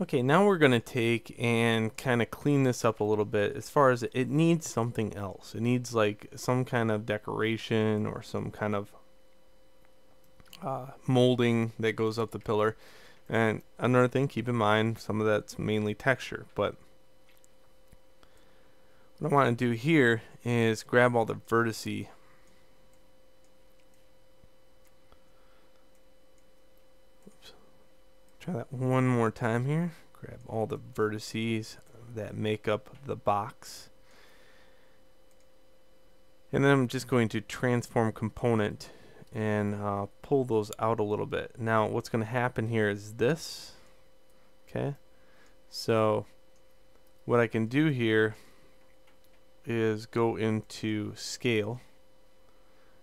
Okay, now we're going to take and kind of clean this up a little bit. As far as it needs something else. It needs like some kind of decoration or some kind of molding that goes up the pillar. And another thing, keep in mind, some of that's mainly texture. But what I want to do here is grab all the vertices. Oops. Try that one more time here. Grab all the vertices that make up the box. And then I'm just going to transform component and pull those out a little bit. Now what's going to happen here is this. Okay, so what I can do here is go into scale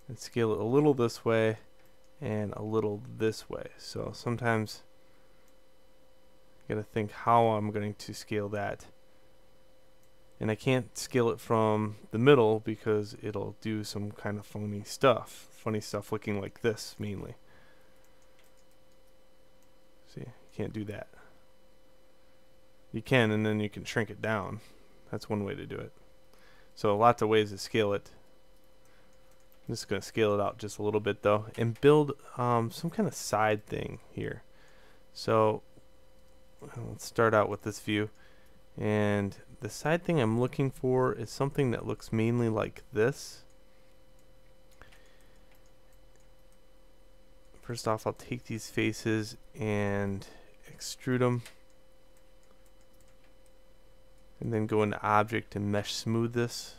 and scale it a little this way and a little this way. So sometimes I gotta think how I'm going to scale that. And I can't scale it from the middle because it'll do some kind of funny stuff. Funny stuff looking like this mainly. See, you can't do that. You can, and then you can shrink it down. That's one way to do it. So lots of ways to scale it. I'm just going to scale it out just a little bit though and build some kind of side thing here. So let's start out with this view. And the side thing I'm looking for is something that looks mainly like this. First off, I'll take these faces and extrude them. And then go into object and mesh smooth this.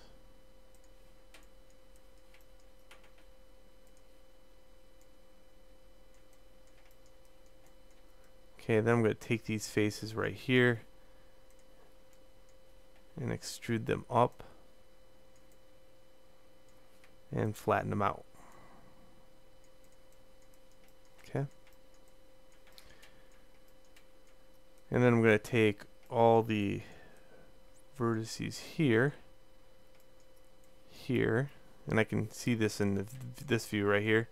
Okay, then I'm going to take these faces right here and extrude them up and flatten them out. Okay. And then I'm going to take all the vertices here, and I can see this in this view right here,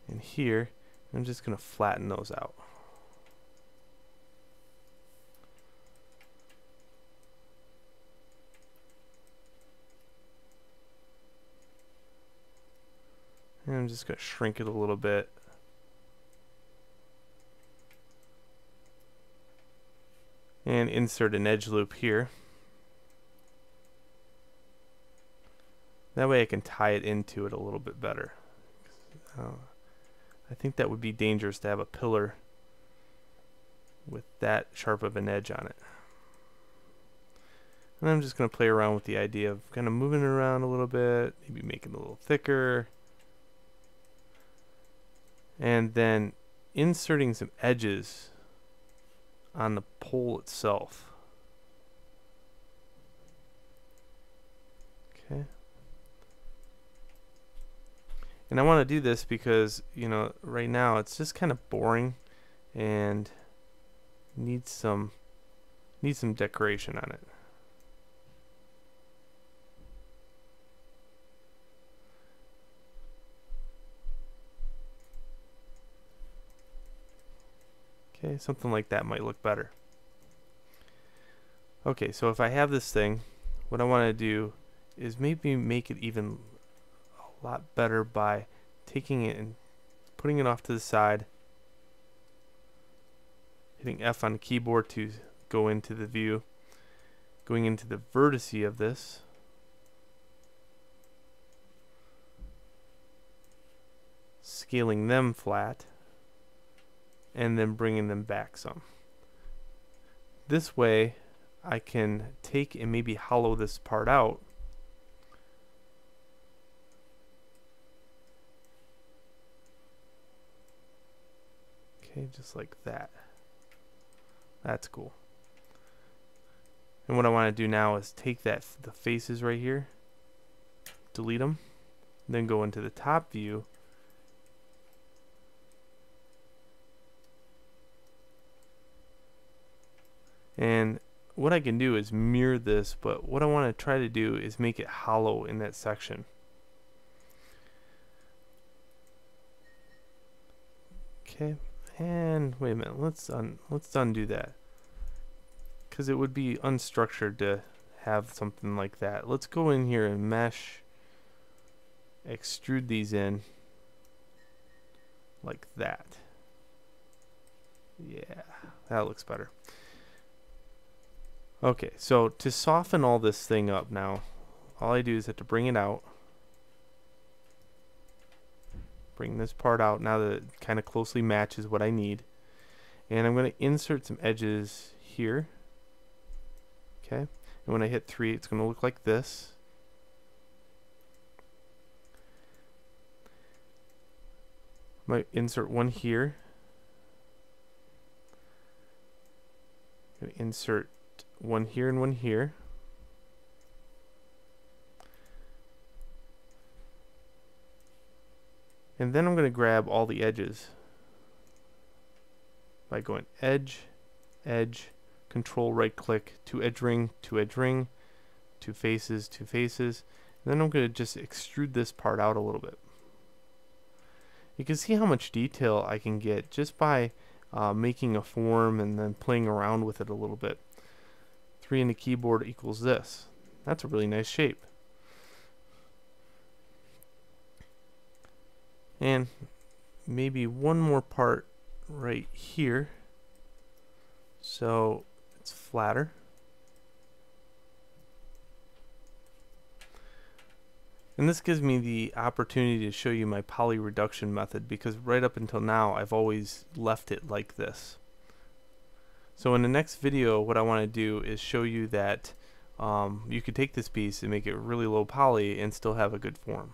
and here. I'm just going to flatten those out. And I'm just going to shrink it a little bit. And insert an edge loop here. That way I can tie it into it a little bit better. I think that would be dangerous to have a pillar with that sharp of an edge on it. And I'm just going to play around with the idea of kind of moving it around a little bit, maybe making it a little thicker. And then inserting some edges on the pole itself. Okay. And I want to do this because, you know, right now it's just kind of boring and needs some decoration on it. Okay, something like that might look better. Okay, so if I have this thing, what I want to do is maybe make it even a lot better by taking it and putting it off to the side, hitting F on the keyboard to go into the view, going into the vertices of this, scaling them flat, and then bringing them back some. This way I can take and maybe hollow this part out okay, just like that. That's cool. And what I want to do now is take the faces right here, delete them, then go into the top view and what I can do is mirror this, but what I want to try to do is make it hollow in that section. Okay, and wait a minute, let's undo that. because it would be unstructured to have something like that. Let's go in here and mesh, extrude these in like that. Yeah, that looks better. Okay, so to soften all this thing up now, all I do is have to bring it out. Bring this part out now that it kind of closely matches what I need. And I'm going to insert some edges here. Okay, and when I hit 3, it's going to look like this. I might insert one here. I'm going to insert one here and one here. And then I'm going to grab all the edges by going edge, edge, control right click, to edge ring, two faces, and then I'm going to just extrude this part out a little bit. You can see how much detail I can get just by making a form and then playing around with it a little bit. 3 in the keyboard equals this. That's a really nice shape. And maybe one more part right here so it's flatter. And this gives me the opportunity to show you my poly reduction method, because right up until now I've always left it like this. So in the next video, what I want to do is show you that you could take this piece and make it really low poly and still have a good form.